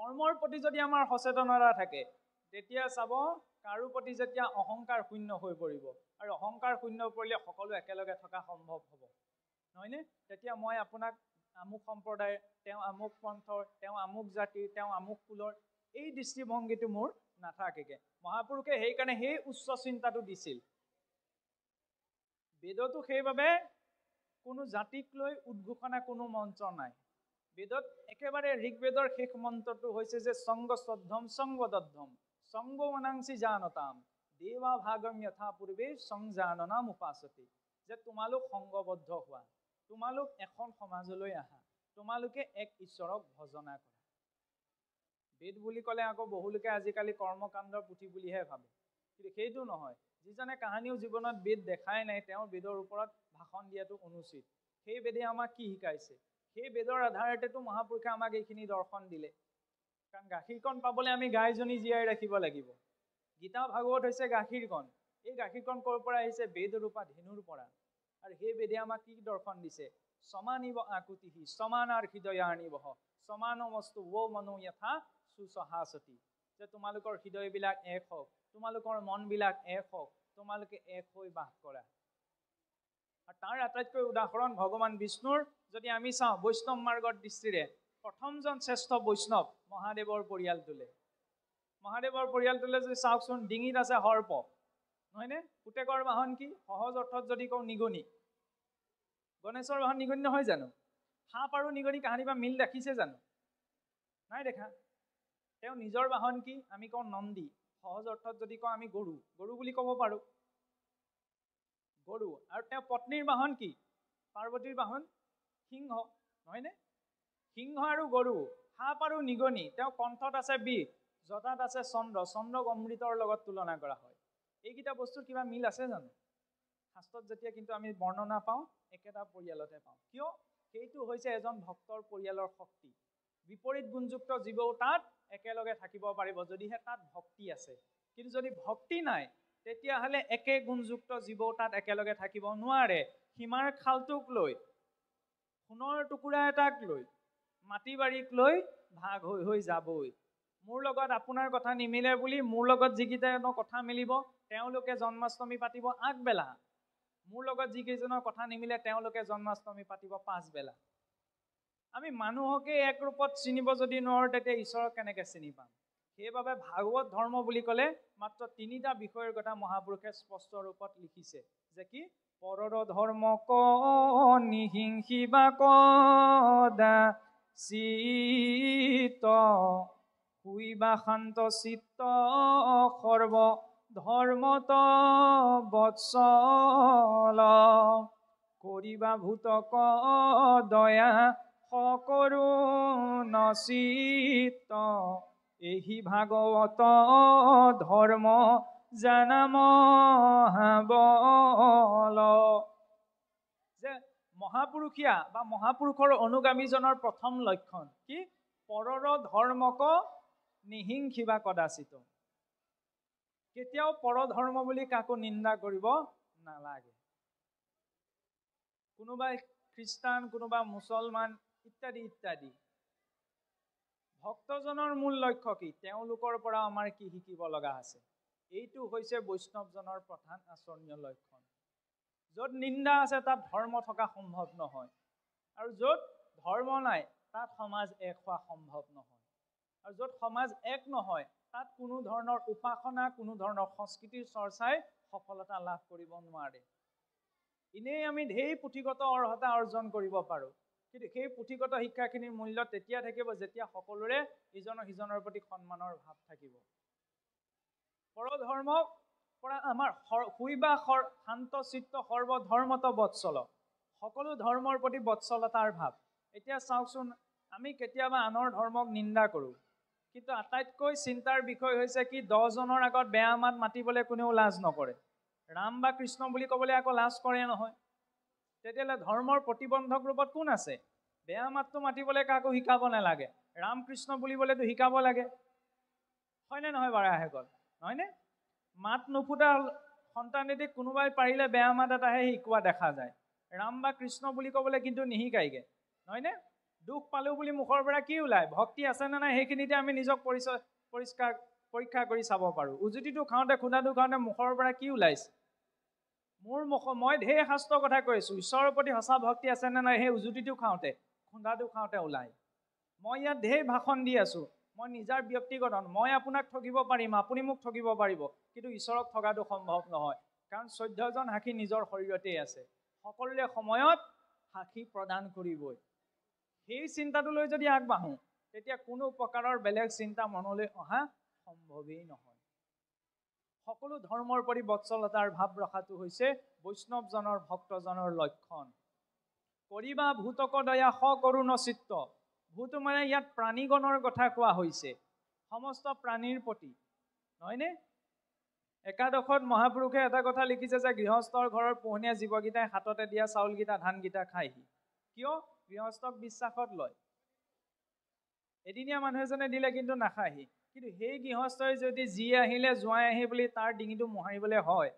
কৰ্মৰ প্ৰতি যদি আমাৰ সচেতনতা থাকে তেতিয়া চাব কাৰো প্ৰতি যেতিয়া অহংকাৰ শূন্য হৈ পৰিব আৰু অহংকাৰ শূন্য পৰিলে সকলো একেলগে থকা সম্ভৱ হ'ব নহয়নে তেতিয়া মই আপোনাক আমুক সম্প্ৰদায় তেওঁ আমুক পন্থৰ তেওঁ আমুক জাতিৰ তেওঁ আমুক কুলৰ এই দৃষ্টিভংগীটো মোৰ নাথাকেগে মহাপুৰুষে সেইকাৰণে সেই উচ্চ চিন্তাটো দিছিল বেদতো সেইবাবে কোনো জাতিক লৈ উদ্ঘোষণা কোনো মন্ত্ৰ নাই বেদত একেবাৰে ঋগ্বেদৰ শেষ মন্ত্ৰটো হৈছে যে সংগ শ্ৰদ্ধম সংগদদ্ধম সংগ মনাংসি জানতাম দেৱা ভাগম যথা পূৰ্বে সংজাননাম উপাসতি যে তোমালোক সংগবদ্ধ হোৱা তোমালোক এখন সমাজলৈ আহা তোমালোকে এক ঈশ্বৰক ভজনা কৰা বেদ বুলি ক'লে আকৌ বহুলোকে আজিকালি কৰ্মকাণ্ডৰ পুথি বুলিহে ভাবে কিন্তু সেইটো নহয় যিজনে কাহিনীও জীৱনত বেদ দেখাই নাই তেওঁ বেদৰ ওপৰত ভাষণ দিয়াটো অনুচিত সেই বেদে আমাক কি শিকাইছে সেই বেদৰ আধাৰতেতো মহাপুৰুষে আমাক এইখিনি দৰ্শন দিলে কাৰণ গাখীৰকণ পাবলৈ আমি গাইজনী জীয়াই ৰাখিব লাগিব গীতা ভাগৱত হৈছে গাখীৰকণ এই গাখীৰকণ ক'ৰ পৰা আহিছে বেদ ৰূপা ধেনুৰ পৰা আৰু সেই বেদে আমাক কি দৰ্শন দিছে সমানিব আকুতিহি সমানাৰ হৃদয়ানিবহ সমানমস্তু ও মনো যথা সুসহাসতি যে তোমালোকৰ হৃদয়বিলাক এক হওক তোমালোকৰ মনবিলাক এক হওক তোমালোকে এক হৈ বাস কৰা আৰু তাৰ আটাইতকৈ উদাহৰণ ভগৱান বিষ্ণুৰ যদি আমি চাওঁ বৈষ্ণৱ মাৰ্গৰ দৃষ্টিৰে প্ৰথমজন শ্ৰেষ্ঠ বৈষ্ণৱ মহাদেৱৰ পৰিয়ালটোলে যদি চাওকচোন ডিঙিত আছে সৰ্প নহয়নে পুতেকৰ বাহন কি সহজ অৰ্থত যদি কওঁ নিগনি গণেশৰ বাহন নিগনি নহয় জানো সাপ আৰু নিগনি কাহিনী বা মিল দেখিছে জানো নাই দেখা তেওঁ নিজৰ বাহন কি আমি কওঁ নন্দী সহজ অৰ্থত যদি কওঁ আমি গৰু বুলি ক'ব পাৰোঁ গৰু আৰু তেওঁ পত্নীৰ বাহন কি পাৰ্বতীৰ বাহন সিংহ নহয়নে সিংহ আৰু গৰু সাপ আৰু নিগনি তেওঁ কণ্ঠত আছে বিষ জটাত আছে চন্দ্ৰক অমৃতৰ লগত তুলনা কৰা হয় এইকেইটা বস্তুৰ কিবা মিল আছে জানো শাস্ত্ৰত যেতিয়া কিন্তু আমি বৰ্ণনা পাওঁ একেটা পৰিয়ালতে পাওঁ কিয় সেইটো হৈছে এজন ভক্তৰ পৰিয়ালৰ শক্তি বিপৰীত গুণযুক্ত জীৱও তাত একেলগে থাকিব পাৰিব যদিহে তাত ভক্তি আছে কিন্তু যদি ভক্তি নাই তেতিয়াহ'লে একে গুণযুক্ত জীৱও তাত একেলগে থাকিব নোৱাৰে সীমাৰ খালটোক লৈ সোণৰ টুকুৰা এটাক লৈ মাটি বাৰীক লৈ ভাগ হৈ যাবই মোৰ লগত আপোনাৰ কথা নিমিলে বুলি মোৰ লগত যিকেইটাৰ কথা মিলিব তেওঁলোকে জন্মাষ্টমী পাতিব আগবেলা মোৰ লগত যিকেইজনৰ কথা নিমিলে তেওঁলোকে জন্মাষ্টমী পাতিব পাছবেলা আমি মানুহকে এক ৰূপত চিনিব যদি নোৱাৰোঁ তেতিয়া ঈশ্বৰক কেনেকৈ চিনি পাম সেইবাবে ভাগৱত ধৰ্ম বুলি ক'লে মাত্ৰ তিনিটা বিষয়ৰ কথা মহাপুৰুষে স্পষ্ট ৰূপত লিখিছে যে কি পৰৰ ধৰ্ম ক নিহিংসিবা কদা চিত শুইবা শান্ত চিত্ত সৰ্ব ধৰ্মত বৎসল কৰিবা ভূতক দয়া সকৰুণ চিত্ত এহি ভাগৱত ধৰ্ম জানা মহাবল যে মহাপুৰুষীয়া বা মহাপুৰুষৰ অনুগামীজনৰ প্ৰথম লক্ষণ কি পৰৰ ধৰ্মক নিহিংসিবা কদাচিত কেতিয়াও পৰধৰ্ম বুলি কাকো নিন্দা কৰিব নালাগে কোনোবাই খ্ৰীষ্টান কোনোবা মুছলমান ইত্যাদি ইত্যাদি ভক্তজনৰ মূল লক্ষ্য কি তেওঁলোকৰ পৰা আমাৰ কি শিকিব লগা আছে এইটো হৈছে বৈষ্ণৱজনৰ প্ৰধান আচৰণীয় লক্ষণ য'ত নিন্দা আছে তাত ধৰ্ম থকা সম্ভৱ নহয় আৰু য'ত ধৰ্ম নাই তাত সমাজ এক হোৱা সম্ভৱ নহয় আৰু য'ত সমাজ এক নহয় তাত কোনো ধৰণৰ উপাসনা কোনো ধৰণৰ সংস্কৃতিৰ চৰ্চাই সফলতা লাভ কৰিব নোৱাৰে এনেই আমি ঢেৰ পুথিগত অৰ্হতা অৰ্জন কৰিব পাৰোঁ কিন্তু সেই পুথিগত শিক্ষাখিনিৰ মূল্য তেতিয়া থাকিব যেতিয়া সকলোৰে ইজনৰ সিজনৰ প্ৰতি সন্মানৰ ভাৱ থাকিব পৰধৰ্মক পৰা আমাৰ শুইবা শান্ত চিত্ত সৰ্বধৰ্মত বৎসল সকলো ধৰ্মৰ প্ৰতি বৎসলতাৰ ভাৱ এতিয়া চাওকচোন আমি কেতিয়াবা আনৰ ধৰ্মক নিন্দা কৰোঁ কিন্তু আটাইতকৈ চিন্তাৰ বিষয় হৈছে কি 10 জনৰ আগত বেয়া মাত মাতিবলৈ কোনেও লাজ নকৰে ৰাম বা কৃষ্ণ বুলি ক'বলৈ আকৌ লাজ কৰে নহয় তেতিয়াহ'লে ধৰ্মৰ প্ৰতিবন্ধক ৰূপত কোন আছে বেয়া মাতটো মাতিবলৈ কাকো শিকাব নালাগে ৰাম কৃষ্ণ বুলিবলৈতো শিকাব লাগে হয়নে নহয় বাৰু আহেগল নহয়নে মাত নুফুটা সন্তানেদি কোনোবাই পাৰিলে বেয়া মাত এটাহে শিকোৱা দেখা যায় ৰাম বা কৃষ্ণ বুলি ক'বলৈ কিন্তু নিশিকাইগে নহয়নে দুখ পালো বুলি মুখৰ পৰা কি ওলায়, ভক্তি আছে নে নাই সেইখিনিতে আমি নিজক পৰীক্ষা কৰি চাব পাৰোঁ। উজুতিটো খাওঁতে খুন্দাটো খাওঁতে মুখৰ পৰা কি ওলাইছে? মই ঢেৰ শাস্ত্ৰৰ কথা কৈছোঁ, ঈশ্বৰৰ প্ৰতি সঁচা ভক্তি আছে নে নাই সেই উজুতিটো খাওঁতে খুন্দাটো খাওঁতে ওলায়। মই ইয়াত ঢেৰ ভাষণ দি আছোঁ, মই নিজৰ ব্যক্তিগত, মই আপোনাক ঠগিব পাৰিম, আপুনি মোক ঠগিব পাৰিব, কিন্তু ঈশ্বৰক ঠগাটো সম্ভৱ নহয়। কাৰণ 14জন সাক্ষী নিজৰ শৰীৰতেই আছে, সকলোৰে সময়ত সাক্ষী প্ৰদান কৰিবই। সেই চিন্তাটো লৈ যদি আগবাঢ়োঁ তেতিয়া কোনো প্ৰকাৰৰ বেলেগ চিন্তা মনলৈ অহা সম্ভৱেই নহয়। সকলো ধৰ্মৰ প্ৰতি বৎসলতাৰ ভাৱ ৰখাটো হৈছে বৈষ্ণৱজনৰ ভক্তজনৰ লক্ষণ। কৰিবা ভূতক দয়া সকৰুণ চিত্ত। ভূত মানে ইয়াত প্ৰাণীগণৰ কথা কোৱা হৈছে, সমস্ত প্ৰাণীৰ প্ৰতি, নহয়নে? একাদশত মহাপুৰুষে এটা কথা লিখিছে যে গৃহস্থৰ ঘৰৰ পোহনীয়া জীৱকেইটাই হাততে দিয়া চাউলকেইটা ধানকেইটা খায়হি। কিয়? গৃহস্থক বিশ্বাসত লয়। এদিনীয়া মানুহ এজনে দিলে কিন্তু নাখায়হি, কিন্তু সেই গৃহস্থই যদি যি আহিলে জোঁৱাই আহি বুলি তাৰ ডিঙিটো মোহাৰিবলৈ হয়,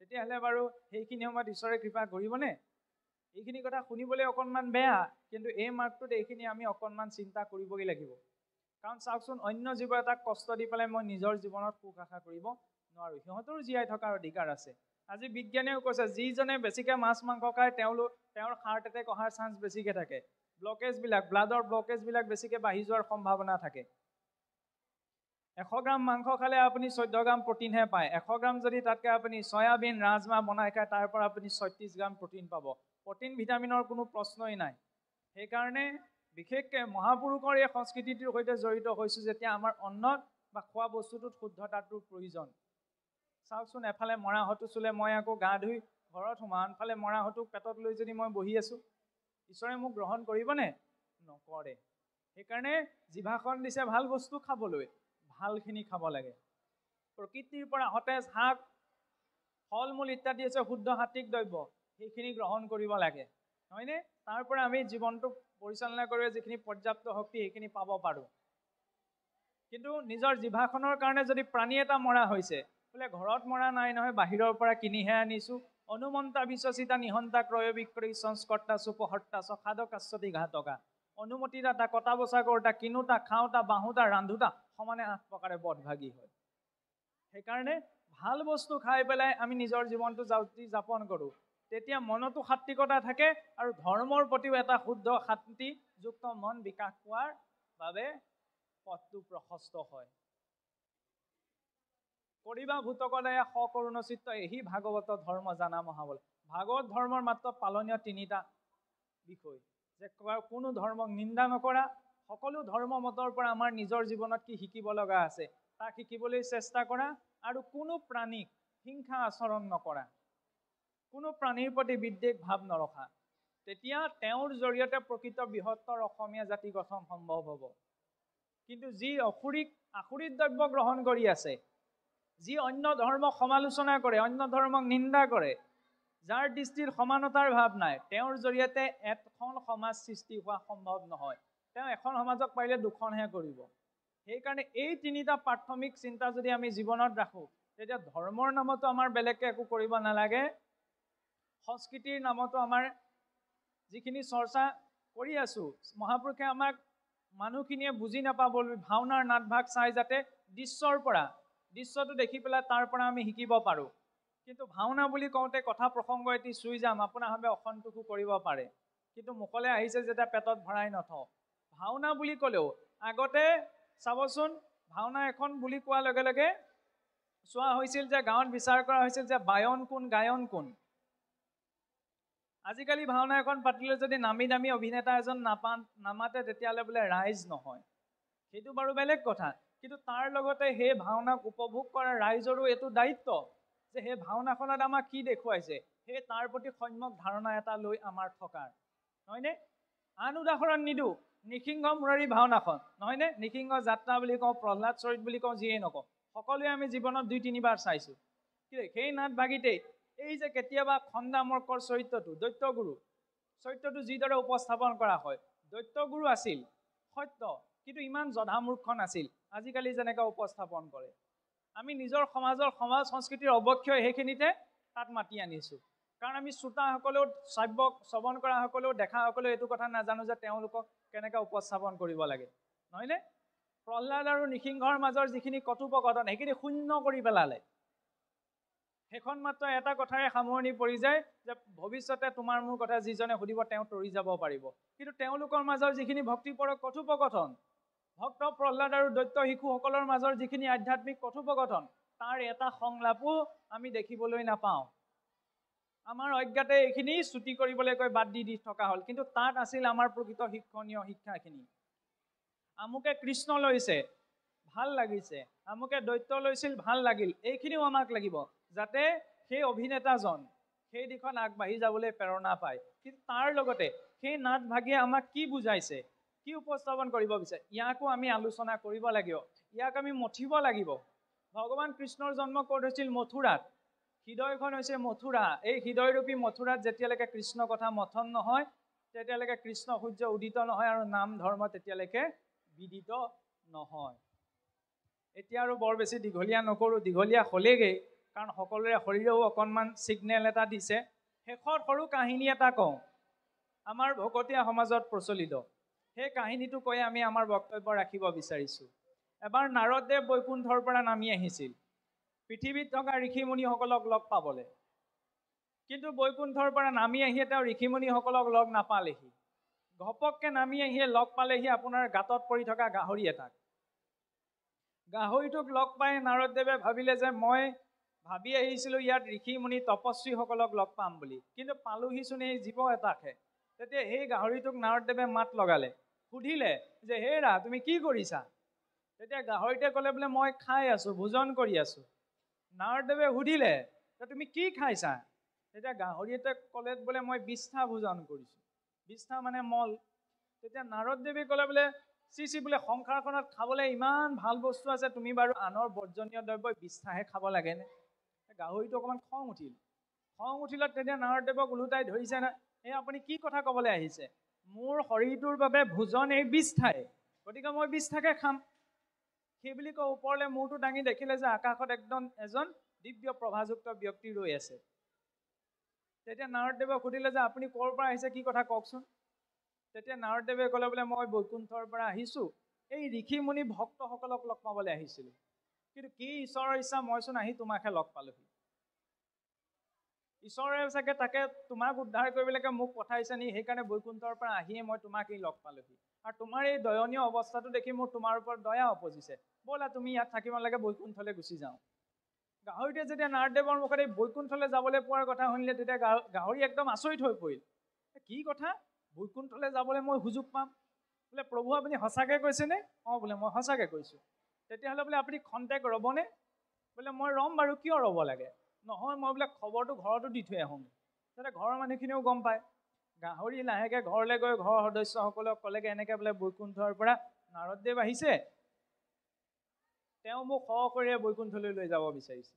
তেতিয়াহ'লে বাৰু সেইখিনি সময়ত ঈশ্বৰে কৃপা কৰিবনে? এইখিনি কথা শুনিবলৈ অকণমান বেয়া, কিন্তু এই মাৰ্গটোত এইখিনি আমি অকণমান চিন্তা কৰিবই লাগিব। কাৰণ চাওকচোন, অন্য জীৱ এটাক কষ্ট দি পেলাই মই নিজৰ জীৱনত সুখ আশা কৰিব নোৱাৰোঁ। সিহঁতৰো জীয়াই থকাৰ অধিকাৰ আছে। আজি বিজ্ঞানেও কৈছে যিজনে বেছিকৈ মাছ মাংস খায় তেওঁৰ হাৰ্ট এটেক অহাৰ চান্স বেছিকৈ থাকে। ব্লকেজবিলাক, ব্লাডৰ ব্লকেজবিলাক বেছিকৈ বাঢ়ি যোৱাৰ সম্ভাৱনা থাকে। 100 গ্ৰাম মাংস খালে আপুনি 14 গ্ৰাম প্ৰটিনহে পায়। 100 গ্ৰাম যদি তাতকৈ আপুনি চয়াবিন ৰাজমাহ বনাই খায় তাৰ পৰা আপুনি 36 গ্ৰাম প্ৰটিন পাব। প্ৰটিন ভিটামিনৰ কোনো প্ৰশ্নই নাই। সেইকাৰণে বিশেষকৈ মহাপুৰুষৰ এই সংস্কৃতিটোৰ সৈতে জড়িত হৈছোঁ যেতিয়া আমাৰ অন্নত বা খোৱা বস্তুটোত শুদ্ধতাটোৰ প্ৰয়োজন। চাওকচোন, এফালে মৰাহতো চুলে মই আকৌ গা ধুই ঘৰত সোমাওঁ, আনফালে মৰাহতো পেটত লৈ যদি মই বহি আছোঁ, ঈশ্বৰে মোক গ্ৰহণ কৰিবনে? নকৰে। সেইকাৰণে জিভাখন দিছে ভাল বস্তু খাবলৈ, ভালখিনি খাব লাগে। প্ৰকৃতিৰ পৰা সতেজ শাক, ফল মূল ইত্যাদি হৈছে শুদ্ধ সাত্বিক দ্ৰব্য, সেইখিনি গ্ৰহণ কৰিব লাগে, নহয়নে? তাৰ পৰা আমি জীৱনটো পৰিচালনা কৰি যিখিনি পৰ্যাপ্ত শক্তি সেইখিনি পাব পাৰোঁ। কিন্তু নিজৰ জিভাখনৰ কাৰণে যদি প্ৰাণী এটা মৰা হৈছে, বোলে ঘৰত মৰা নাই নহয়, বাহিৰৰ পৰা কিনিহে আনিছোঁ, অনুমন্তা বিশ্বচিতা নিহন্তা ক্ৰয় বিক্ৰয়ী সংস্কৰ্তা চুপহৰ্তা সখাদকাশ্বতি ঘাতকা। অনুমতিদাতা, কটা বচা কৰোঁতা, কিনোতা, খাওঁতা, বাঢ়োতা, ৰান্ধোতা সমানে 8 প্ৰকাৰে বদভাগী হয়। সেইকাৰণে ভাল বস্তু খাই পেলাই আমি নিজৰ জীৱনটো যাপন কৰোঁ, তেতিয়া মনতো সাত্বিকতা থাকে আৰু ধৰ্মৰ প্ৰতিও এটা শুদ্ধ শান্তিযুক্ত মন বিকাশ পোৱাৰ বাবে পথটো প্ৰশস্ত হয়। কৰিবা ভূতক দয়া সকৰুণ চিত্ত, এহি ভাগৱত ধৰ্ম জানা মহাবল। ভাগৱত ধৰ্মৰ মাত্ৰ পালনীয় 3টা বিষয়, যে কোনো ধৰ্মক নিন্দা নকৰা, সকলো ধৰ্ম মতৰ পৰা আমাৰ নিজৰ জীৱনত কি শিকিব লগা আছে তাক শিকিবলৈ চেষ্টা কৰা, আৰু কোনো প্ৰাণীক হিংসা আচৰণ নকৰা, কোনো প্ৰাণীৰ প্ৰতি বিদ্বেষ ভাৱ নৰখা। তেতিয়া তেওঁৰ জৰিয়তে প্ৰকৃত বৃহত্তৰ অসমীয়া জাতি গঠন সম্ভৱ হ'ব। কিন্তু যি আসুৰিক দ্ৰব্য গ্ৰহণ কৰি আছে, যি অন্য ধৰ্মক সমালোচনা কৰে, অন্য ধৰ্মক নিন্দা কৰে, যাৰ দৃষ্টিত সমানতাৰ ভাৱ নাই, তেওঁৰ জৰিয়তে এখন সমাজ সৃষ্টি হোৱা সম্ভৱ নহয়। তেওঁ এখন সমাজক পাৰিলে দুখনহে কৰিব। সেইকাৰণে এই 3টা প্ৰাথমিক চিন্তা যদি আমি জীৱনত ৰাখোঁ, তেতিয়া ধৰ্মৰ নামতো আমাৰ বেলেগকৈ একো কৰিব নালাগে। সংস্কৃতিৰ নামতো আমাৰ যিখিনি চৰ্চা কৰি আছোঁ, মহাপুৰুষে আমাক মানুহখিনিয়ে বুজি নাপাবলৈ ভাওনাৰ নাটভাগ চাই যাতে দৃশ্যটো দেখি পেলাই তাৰ পৰা আমি শিকিব পাৰোঁ। কিন্তু ভাওনা বুলি কওঁতে কথা প্ৰসংগ এটি চুই যাম, আপোনাৰভাৱে অসন্তোষো কৰিব পাৰে, কিন্তু মুখলৈ আহিছে যেতিয়া পেটত ভৰাই নথওঁ। ভাওনা বুলি ক'লেও আগতে চাবচোন, ভাওনা এখন বুলি কোৱাৰ লগে লগে চোৱা হৈছিল যে গাঁৱত বিচাৰ কৰা হৈছিল যে বায়ন কোন গায়ন কোন। আজিকালি ভাওনা এখন পাতিলে যদি নামী দামী অভিনেতা এজন নামাতে তেতিয়াহ'লে বোলে ৰাইজ নহয়। সেইটো বাৰু বেলেগ কথা, কিন্তু তাৰ লগতে সেই ভাওনাক উপভোগ কৰা ৰাইজৰো এইটো দায়িত্ব যে সেই ভাওনাখনত আমাক কি দেখুৱাইছে সেই তাৰ প্ৰতি সম্যক ধাৰণা এটা লৈ আমাৰ থকাৰ, নহয়নে? আন উদাহৰণ নিদিওঁ, নৃসিংহ মুৰাৰী ভাওনাখন, নহয়নে? নৃসিংহ যাত্ৰা বুলি কওঁ, প্ৰহ্লাদ চৰিত বুলি কওঁ, যিয়েই নকওঁ, সকলোৱে আমি জীৱনত 2-3 বাৰ চাইছোঁ। কিন্তু সেই নাট ভাগিতেই এই যে কেতিয়াবা খণ্ডামৰ্কৰ চৰিত্ৰটো, দৈত্যগুৰু চৰিত্ৰটো যিদৰে উপস্থাপন কৰা হয়, দৈত্যগুৰু আছিল সত্য, কিন্তু ইমান জধামূৰ্খ নাছিল আজিকালি যেনেকৈ উপস্থাপন কৰে। আমি নিজৰ সমাজ সংস্কৃতিৰ অৱক্ষয় সেইখিনিতে তাত মাতি আনিছোঁ। কাৰণ আমি শ্ৰোতাসকলেও শ্ৰৱণ কৰাসকলেও দেখাসকলেও এইটো কথা নাজানো যে তেওঁলোকক কেনেকৈ উপস্থাপন কৰিব লাগে নহয়নে প্ৰহ্লাদ আৰু নৃসিংহৰ মাজৰ যিখিনি কথোপকথন সেইখিনি শূন্য কৰি পেলালে সেইখন মাত্ৰ এটা কথাৰে সামৰণি পৰি যায় যে ভৱিষ্যতে তোমাৰ মোৰ কথা যিজনে সুধিব তেওঁ তৰি যাব পাৰিব কিন্তু তেওঁলোকৰ মাজৰ যিখিনি ভক্তিপৰক কথোপকথন ভক্ত প্ৰহ্লাদ আৰু দৈত্য শিশুসকলৰ মাজৰ যিখিনি আধ্যাত্মিক কথোপকথন তাৰ এটা সংলাপো আমি দেখিবলৈ নাপাওঁ আমাৰ অজ্ঞাতে এইখিনি ছুটি কৰিবলৈ কৈ বাদ দি থকা হ'ল কিন্তু তাত আছিল আমাৰ প্ৰকৃত শিক্ষণীয় শিক্ষাখিনি আমুকে কৃষ্ণ লৈছে ভাল লাগিছে আমুকে দৈত্য লৈছিল ভাল লাগিল এইখিনিও আমাক লাগিব যাতে সেই অভিনেতাজন সেই দিশত আগবাঢ়ি যাবলৈ প্ৰেৰণা পায় কিন্তু তাৰ লগতে সেই নাট ভাগিয়ে আমাক কি বুজাইছে কি উপস্থাপন কৰিব বিচাৰে ইয়াকো আমি আলোচনা কৰিব লাগিব ইয়াক আমি মঠিব লাগিব ভগৱান কৃষ্ণৰ জন্ম ক'ত হৈছিল মথুৰাত হৃদয়খন হৈছে মথুৰা এই হৃদয়ৰূপী মথুৰাত যেতিয়ালৈকে কৃষ্ণ কথা মথন নহয় তেতিয়ালৈকে কৃষ্ণ সূৰ্য উদিত নহয় আৰু নাম ধৰ্ম তেতিয়ালৈকে বিদিত নহয় এতিয়া আৰু বৰ বেছি দীঘলীয়া নকৰোঁ দীঘলীয়া হ'লেগৈ কাৰণ সকলোৰে শৰীৰেও অকণমান ছিগনেল এটা দিছে শেষত সৰু কাহিনী এটা কওঁ আমাৰ ভকতীয়া সমাজত প্ৰচলিত সেই কাহিনীটো কৈ আমি আমাৰ বক্তব্য ৰাখিব বিচাৰিছোঁ এবাৰ নাৰদদেৱ বৈকুণ্ঠৰ পৰা নামি আহিছিল পৃথিৱীত থকা ঋষিমুনিসকলক লগ পাবলৈ কিন্তু বৈকুণ্ঠৰ পৰা নামি আহিয়ে তেওঁ ঋষিমুনিসকলক লগ নাপালেহি ঘপককৈ নামি আহিয়ে লগ পালেহি আপোনাৰ গাঁতত পৰি থকা গাহৰি এটাক গাহৰিটোক লগ পাই নাৰদদেৱে ভাবিলে যে মই ভাবি আহিছিলোঁ ইয়াত ঋষিমুনি তপস্বীসকলক লগ পাম বুলি কিন্তু পালোহিচোন এই জীৱ এটাকহে তেতিয়া সেই গাহৰিটোক নাৰদদেৱে মাত লগালে সুধিলে যে হেৰা তুমি কি কৰিছা তেতিয়া গাহৰিটোৱে ক'লে বোলে মই খাই আছোঁ ভোজন কৰি আছোঁ নাৰদদেৱে সুধিলে যে তুমি কি খাইছা তেতিয়া গাহৰিটোৱে ক'লে বোলে মই বিষ্ঠা ভোজন কৰিছোঁ বিষ্ঠা মানে মল তেতিয়া নাৰদদেৱে ক'লে বোলে চি বোলে সংসাৰখনত খাবলৈ ইমান ভাল বস্তু আছে তুমি বাৰু আনৰ বৰ্জনীয় দ্ৰব্য বিষ্ঠাহে খাব লাগেনে গাহৰিটো অকণমান খং উঠিলত তেতিয়া নাৰদদেৱক ওলোটাই ধৰিছে না এই আপুনি কি কথা ক'বলৈ আহিছে মোৰ শৰীৰটোৰ বাবে ভোজন এই বিষ্ঠাই গতিকে মই বিষ্ঠাকে খাম সেই বুলি কৈ ওপৰলৈ মূৰটো দাঙি দেখিলে যে আকাশত একদম এজন দিব্য প্ৰভাযুক্ত ব্যক্তি ৰৈ আছে তেতিয়া নাৰদদেৱক সুধিলে যে আপুনি ক'ৰ পৰা আহিছে কি কথা কওকচোন তেতিয়া নাৰদদেৱে ক'লে বোলে মই বৈকুণ্ঠৰ পৰা আহিছোঁ এই ঋষিমুনি ভক্তসকলক লগ পাবলৈ আহিছিলোঁ কিন্তু কি ঈশ্বৰৰ ইচ্ছা মইচোন আহি তোমাকহে লগ পালোহি ঈশ্বৰে চাগে তাকে তোমাক উদ্ধাৰ কৰিবলৈকে মোক পঠাইছে নি সেইকাৰণে বৈকুণ্ঠৰ পৰা আহিয়ে মই তোমাকেই লগ পালোহি আৰু তোমাৰ এই দয়নীয় অৱস্থাটো দেখি মোৰ তোমাৰ ওপৰত দয়া উপজিছে ব'লা তুমি ইয়াত থাকিব লাগে বৈকুণ্ঠলৈ গুচি যাওঁ গাহৰিটোৱে যেতিয়া নাৰদদেৱৰ মুখত এই বৈকুণ্ঠলৈ যাবলৈ পোৱাৰ কথা শুনিলে তেতিয়া গাহৰি একদম আচৰিত হৈ পৰিল কি কথা বৈকুণ্ঠলৈ যাবলৈ মই সুযোগ পাম বোলে প্ৰভু আপুনি সঁচাকৈ কৈছেনে অঁ বোলে মই সঁচাকৈ কৈছোঁ তেতিয়াহ'লে বোলে আপুনি খন্তেক ৰ'বনে বোলে মই ৰ'ম বাৰু কিয় ৰ'ব লাগে নহয় মই বোলে খবৰটো ঘৰতো দি থৈ আহোঁ তেতিয়া ঘৰৰ মানুহখিনিও গম পায় গাহৰি লাহেকৈ ঘৰলৈ গৈ ঘৰৰ সদস্যসকলক ক'লেগৈ এনেকৈ বোলে বৈকুণ্ঠৰ পৰা নাৰদদেৱ আহিছে তেওঁ মোক সশৰীৰে বৈকুণ্ঠলৈ লৈ যাব বিচাৰিছে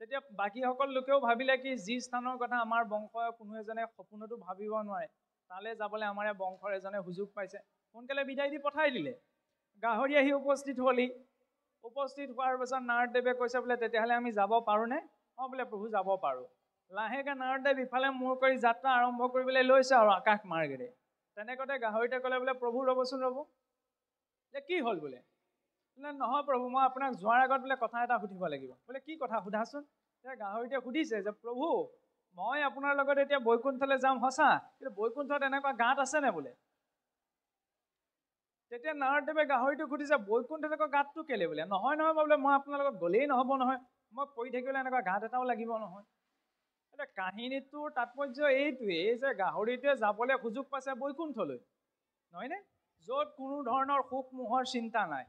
তেতিয়া বাকীসকল লোকেও ভাবিলে কি যি স্থানৰ কথা আমাৰ বংশৰ কোনো এজনে সপোনতো ভাবিব নোৱাৰে তালৈ যাবলৈ আমাৰ বংশৰ এজনে সুযোগ পাইছে সোনকালে বিদায় দি পঠাই দিলে গাহৰি আহি উপস্থিত হ'লি উপস্থিত হোৱাৰ পাছত নাৰদদেৱে কৈছে বোলে তেতিয়াহ'লে আমি যাব পাৰোঁনে অঁ বোলে প্ৰভু যাব পাৰোঁ লাহেকৈ নাৰদদেৱ ইফালে মূৰ কৰি যাত্ৰা আৰম্ভ কৰিবলৈ লৈছে আৰু আকাশ মাৰ্গেৰে তেনেকুৱাতে গাহৰিটোৱে ক'লে বোলে প্ৰভু ৰ'বচোন ৰ'ব যে কি হ'ল বোলে নহয় প্ৰভু মই আপোনাক যোৱাৰ আগত বোলে কথা এটা সুধিব লাগিব বোলে কি কথা সোধাচোন তেতিয়া গাহৰিটোৱে সুধিছে যে প্ৰভু মই আপোনাৰ লগত এতিয়া বৈকুণ্ঠলৈ যাম সঁচা কিন্তু বৈকুণ্ঠত এনেকুৱা গাঁত আছেনে বোলে তেতিয়া নাৰদদেৱে গাহৰিটোক সুধিছে বৈকুণ্ঠত এনেকুৱা গাঁতটো কেলে বোলে নহয় বোলে মই আপোনাৰ লগত গ'লেই নহ'ব নহয় মই পৰি থাকিবলৈ এনেকুৱা গাঁত এটাও লাগিব নহয় এতিয়া কাহিনীটোৰ তাৎপৰ্য এইটোৱেই যে গাহৰিটোৱে যাবলৈ সুযোগ পাইছে বৈকুণ্ঠলৈ নহয়নে য'ত কোনো ধৰণৰ সুখ মোহৰ চিন্তা নাই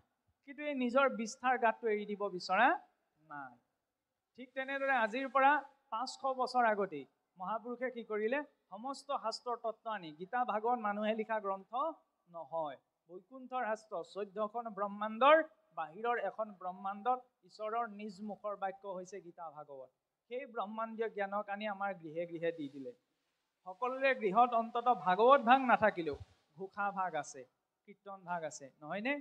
কিন্তু এই নিজৰ বিষ্ঠাৰ গাঁতটো এৰি দিব বিচৰা নাই ঠিক তেনেদৰে আজিৰ পৰা 500 বছৰ আগতেই মহাপুৰুষে কি কৰিলে সমস্ত শাস্ত্ৰৰ তত্ত্ব আনি গীতা ভাগৱত মানুহে লিখা গ্ৰন্থ নহয় বৈকুণ্ঠৰ শাস্ত্ৰ 14খন ব্ৰহ্মাণ্ডৰ বাহিৰৰ এখন ব্ৰহ্মাণ্ডত ঈশ্বৰৰ নিজ মুখৰ বাক্য হৈছে গীতা ভাগৱত সেই ব্ৰহ্মাণ্ডীয় জ্ঞানক আনি আমাৰ গৃহে গৃহে দি দিলে সকলোৰে গৃহত অন্ততঃ ভাগৱত ভাগ নাথাকিলেও ঘোষা ভাগ আছে কীৰ্তন ভাগ আছে নহয়নে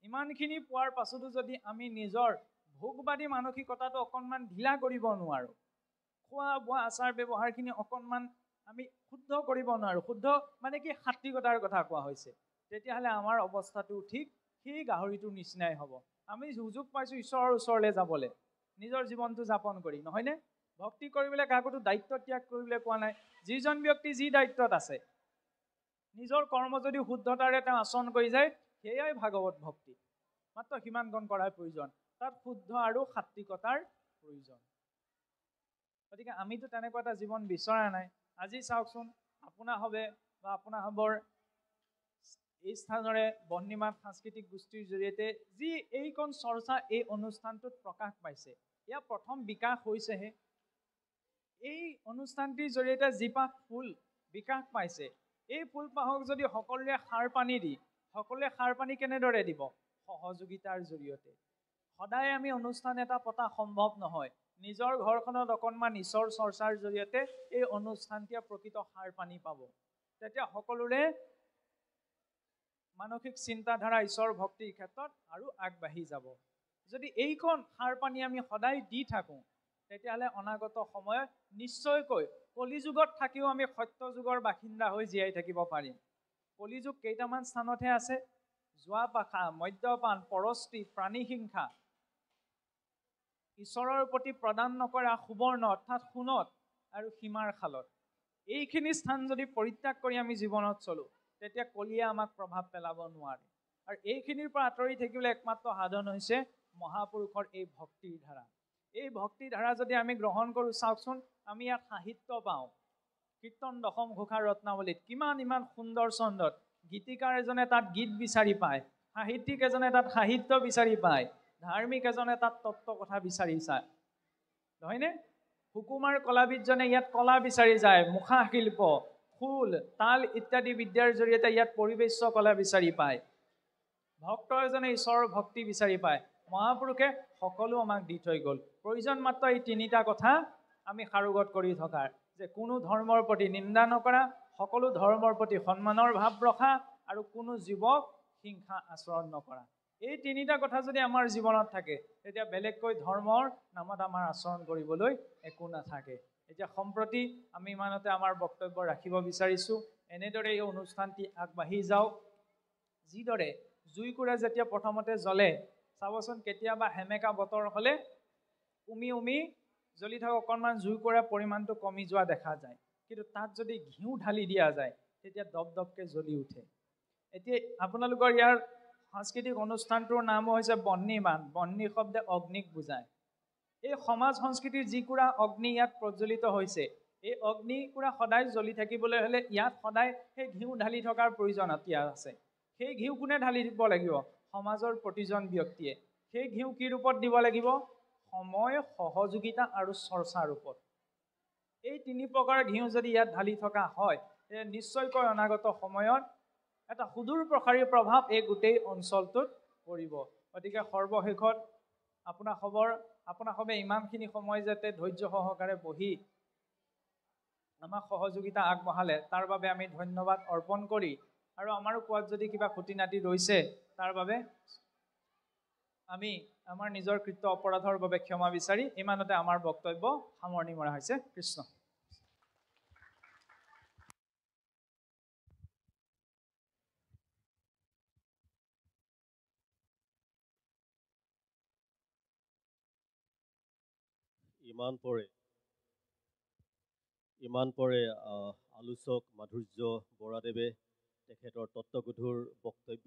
ইমানখিনি পোৱাৰ পাছতো যদি আমি নিজৰ ভোগবাদী মানসিকতাটো অকণমান ঢিলা কৰিব নোৱাৰোঁ খোৱা বোৱা আচাৰ ব্যৱহাৰখিনি অকণমান আমি শুদ্ধ কৰিব নোৱাৰোঁ শুদ্ধ মানে কি সাত্বিকতাৰ কথা কোৱা হৈছে তেতিয়াহ'লে আমাৰ অৱস্থাটো ঠিক সেই গাহৰিটোৰ নিচিনাই হ'ব। আমি সুযোগ পাইছোঁ ঈশ্বৰৰ ওচৰলৈ যাবলৈ, নিজৰ জীৱনটো যাপন কৰি, নহয়নে? ভক্তি কৰিবলৈ কাকোতো দায়িত্ব ত্যাগ কৰিবলৈ কোৱা নাই। যিজন ব্যক্তি যি দায়িত্বত আছে, নিজৰ কৰ্ম যদি শুদ্ধতাৰে তেওঁ আচৰণ কৰি যায়, সেয়াই ভাগৱত ভক্তি। মাত্ৰ সিমানকণ কৰাৰ প্ৰয়োজন, তাত শুদ্ধ আৰু সাত্বিকতাৰ প্ৰয়োজন। গতিকে আমিতো তেনেকুৱা এটা জীৱন বিচৰা নাই। আজি চাওকচোন, আপোনাৰ হবে বা আপোনাৰ হবৰ এই স্থানৰে বহ্নিমাত সাংস্কৃতিক গোষ্ঠীৰ জৰিয়তে যি এইকণ চৰ্চা এই অনুষ্ঠানটোত প্ৰকাশ পাইছে, ইয়াৰ প্ৰথম বিকাশ হৈছেহে। এই অনুষ্ঠানটিৰ জৰিয়তে যিপাহ ফুল বিকাশ পাইছে, এই ফুলপাহক যদি সকলোৱে সাৰ পানী দি, সকলোৱে সাৰ পানী কেনেদৰে দিব? সহযোগিতাৰ জৰিয়তে। সদায় আমি অনুষ্ঠান এটা পতা সম্ভৱ নহয়। নিজৰ ঘৰখনত অকণমান ঈশ্বৰ চৰ্চাৰ জৰিয়তে এই অনুষ্ঠানটিয়ে প্ৰকৃত সাৰ পানী পাব। তেতিয়া সকলোৰে মানসিক চিন্তাধাৰা ঈশ্বৰ ভক্তিৰ ক্ষেত্ৰত আৰু আগবাঢ়ি যাব। যদি এইখন সাৰ পানী আমি সদায় দি থাকোঁ, তেতিয়াহ'লে অনাগত সময়ত নিশ্চয়কৈ কলিযুগত থাকিও আমি সত্য যুগৰ বাসিন্দা হৈ জীয়াই থাকিব পাৰিম। কলিযুগ কেইটামান স্থানতহে আছে: জোৱা পাখা, মদ্যপান, পৰস্তি, প্ৰাণী হিংসা, ঈশ্বৰৰ প্ৰতি প্ৰদান নকৰা সুবৰ্ণ অৰ্থাৎ সোণত আৰু সীমাৰ খালত। এইখিনি স্থান যদি পৰিত্যাগ কৰি আমি জীৱনত চলোঁ, তেতিয়া কলিয়ে আমাক প্ৰভাৱ পেলাব নোৱাৰে। আৰু এইখিনিৰ পৰা আঁতৰি থাকিবলৈ একমাত্ৰ সাধন হৈছে মহাপুৰুষৰ এই ভক্তিৰ ধাৰা। এই ভক্তিৰ ধাৰা যদি আমি গ্ৰহণ কৰোঁ, চাওকচোন, আমি ইয়াত সাহিত্য পাওঁ। কীৰ্তন দশম ঘোষা ৰত্নাৱলীত ইমান সুন্দৰ ছন্দত গীতিকাৰ এজনে তাত গীত বিচাৰি পায়, সাহিত্যিক এজনে তাত সাহিত্য বিচাৰি পায়, ধাৰ্মিক এজনে তাত তত্ত্ব কথা বিচাৰি চায়, নহয়নে? সুকুমাৰ কলাবিদজনে ইয়াত কলা বিচাৰি যায়, মুখা শিল্প, ফুল, তাল ইত্যাদি বিদ্যাৰ জৰিয়তে ইয়াত পৰিবেশ্য কলা বিচাৰি পায়। ভক্ত এজনে ঈশ্বৰৰ ভক্তি বিচাৰি পায়। মহাপুৰুষে সকলো আমাক দি থৈ গ'ল। প্ৰয়োজন মাত্ৰ এই তিনিটা কথা আমি সাৰোগত কৰি থকাৰ, যে কোনো ধৰ্মৰ প্ৰতি নিন্দা নকৰা, সকলো ধৰ্মৰ প্ৰতি সন্মানৰ ভাৱ ৰখা, আৰু কোনো জীৱক হিংসা আচৰণ নকৰা। এই তিনিটা কথা যদি আমাৰ জীৱনত থাকে, তেতিয়া বেলেগকৈ ধৰ্মৰ নামত আমাৰ আচৰণ কৰিবলৈ একো নাথাকে। এতিয়া সম্প্ৰতি আমি ইমানতে আমাৰ বক্তব্য ৰাখিব বিচাৰিছোঁ। এনেদৰে এই অনুষ্ঠানটি আগবাঢ়ি যাওক। যিদৰে জুইকুৰা যেতিয়া প্ৰথমতে জ্বলে, চাবচোন, কেতিয়াবা সেমেকা বতৰ হ'লে উমি জ্বলি থকা অকণমান জুইকুৰাৰ পৰিমাণটো কমি যোৱা দেখা যায়। কিন্তু তাত যদি ঘিউ ঢালি দিয়া যায়, তেতিয়া দপদপকৈ জ্বলি উঠে। এতিয়া আপোনালোকৰ ইয়াৰ সাংস্কৃতিক অনুষ্ঠানটোৰ নাম হৈছে বহ্নিমান। বহ্নি শব্দে অগ্নিক বুজায়। এই সমাজ সংস্কৃতিৰ যিকুৰা অগ্নি ইয়াত প্ৰজ্বলিত হৈছে, এই অগ্নিকুৰা সদায় জ্বলি থাকিবলৈ হ'লে ইয়াত সদায় সেই ঘিউ ঢালি থকাৰ প্ৰয়োজনীয়তা আছে। সেই ঘিউ কোনে ঢালি দিব লাগিব? সমাজৰ প্ৰতিজন ব্যক্তিয়ে। সেই ঘিউ কি ৰূপত দিব লাগিব? সময়, সহযোগিতা আৰু চৰ্চাৰ ৰূপত। এই তিনি প্ৰকাৰৰ ঘিউ যদি ইয়াত ঢালি থকা হয়, নিশ্চয়কৈ অনাগত সময়ত এটা সুদূৰ প্ৰসাৰী প্ৰভাৱ এই গোটেই অঞ্চলটোত পৰিব। গতিকে সৰ্বশেষত আপোনাসৱে ইমানখিনি সময় যাতে ধৈৰ্য সহকাৰে বহি আমাক সহযোগিতা আগবঢ়ালে, তাৰ বাবে আমি ধন্যবাদ অৰ্পণ কৰি, আৰু আমাৰো কোৱাত যদি কিবা খুটি নাটি ৰৈছে, তাৰ বাবে আমি আমাৰ নিজৰ কৃত্য অপৰাধৰ বাবে ক্ষমা বিচাৰি ইমানতে আমাৰ বক্তব্য সামৰণি মৰা হৈছে। কৃষ্ণ। ইমান পৰে আলোচক মাধুৰ্য বৰাদেৱে তেখেতৰ তত্ত্বগধুৰ বক্তব্য